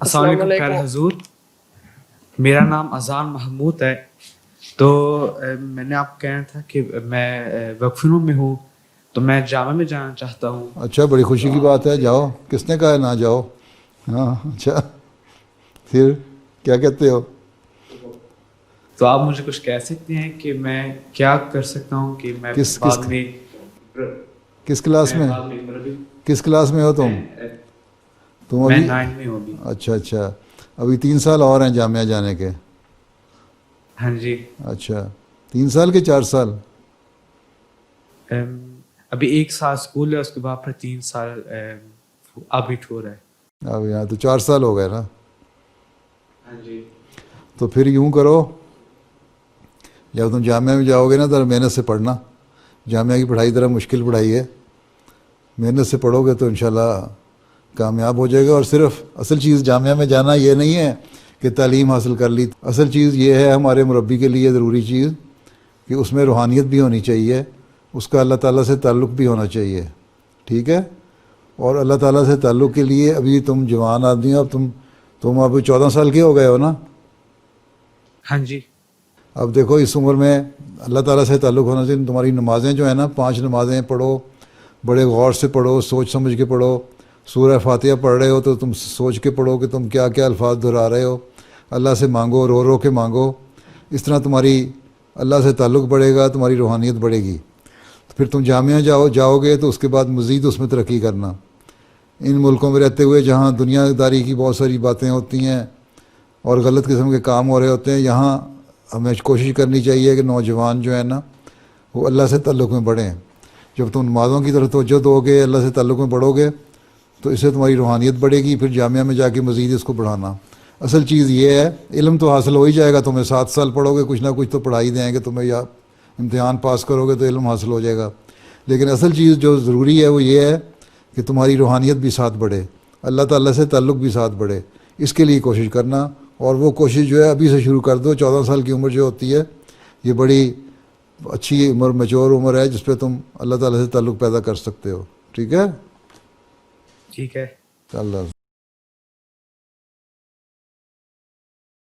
السلام علیکم خیر حضور، میرا نام اذان محمود ہے. تو میں نے آپ کو کہنا تھا کہ میں وقف روم میں ہوں تو میں جامعہ میں جانا چاہتا ہوں. اچھا، بڑی خوشی کی بات ہے. جاؤ. کس نے کہا ہے نہ جاؤ؟ ہاں اچھا، پھر کیا کہتے ہو؟ تو آپ مجھے کچھ کہہ سکتے ہیں کہ میں کیا کر سکتا ہوں کہ میں بعد میں کس کلاس میں ہو تم؟ میں ابھی 9 میں ہوں ابھی. اچھا، ابھی 3 سال اور ہیں جامعہ جانے کے. ہاں جی. اچھا، 3 سال کے 4 سال؟ ابھی 1 سال اسکول ہے، اس کے بعد پھر 3 سال ابھی ٹور ہے. اب یہاں تو 4 سال ہو گئے نا. ہاں جی. تو پھر یوں کرو، جب تم جامعہ میں جاؤ گے نا ذرا محنت سے پڑھنا. جامعہ کی پڑھائی ذرا مشکل پڑھائی ہے، محنت سے پڑھو گے تو انشاءاللہ کامیاب ہو جائے گا. اور صرف اصل چیز جامعہ میں جانا یہ نہیں ہے کہ تعلیم حاصل کر لی. اصل چیز یہ ہے ہمارے مربی کے لیے ضروری چیز کہ اس میں روحانیت بھی ہونی چاہیے، اس کا اللہ تعالیٰ سے تعلق بھی ہونا چاہیے. ٹھیک ہے؟ اور اللہ تعالیٰ سے تعلق کے لیے ابھی تم جوان آدمی ہو، اب تم اب 14 سال کے ہو گئے ہو نا؟ ہاں جی. اب دیکھو اس عمر میں اللہ تعالیٰ سے تعلق ہونا چاہیے. تمہاری نمازیں جو ہیں نا 5 نمازیں پڑھو، بڑے غور سے پڑھو، سوچ سمجھ کے پڑھو. سورہ فاتحہ پڑھ رہے ہو تو تم سوچ کے پڑھو کہ تم کیا کیا الفاظ دہرا رہے ہو. اللہ سے مانگو، رو رو کے مانگو. اس طرح تمہاری اللہ سے تعلق بڑھے گا، تمہاری روحانیت بڑھے گی. پھر تم جامعہ جاؤ گے تو اس کے بعد مزید اس میں ترقی کرنا. ان ملکوں میں رہتے ہوئے جہاں دنیا داری کی بہت ساری باتیں ہوتی ہیں اور غلط قسم کے کام ہو رہے ہوتے ہیں، یہاں ہمیں کوشش کرنی چاہیے کہ نوجوان جو ہیں نا وہ اللہ سے تعلق میں بڑھیں. جب تم نمازوں کی طرف توجہ دو گے، اللہ سے تعلق میں بڑھو گے تو اس سے تمہاری روحانیت بڑھے گی. پھر جامعہ میں جا کے مزید اس کو بڑھانا. اصل چیز یہ ہے، علم تو حاصل ہو ہی جائے گا. تمہیں 7 سال پڑھو گے، کچھ نہ کچھ تو پڑھائی دیں گے تمہیں، یا امتحان پاس کرو گے تو علم حاصل ہو جائے گا. لیکن اصل چیز جو ضروری ہے وہ یہ ہے کہ تمہاری روحانیت بھی ساتھ بڑھے، اللہ تعالیٰ سے تعلق بھی ساتھ بڑھے. اس کے لیے کوشش کرنا. اور وہ کوشش جو ہے ابھی سے شروع کر دو. 14 سال کی عمر جو ہوتی ہے یہ بڑی اچھی عمر، میچور عمر ہے جس پہ تم اللہ تعالیٰ سے تعلق پیدا کر سکتے ہو. ٹھیک ہے؟ ٹھیک ہے. اللہ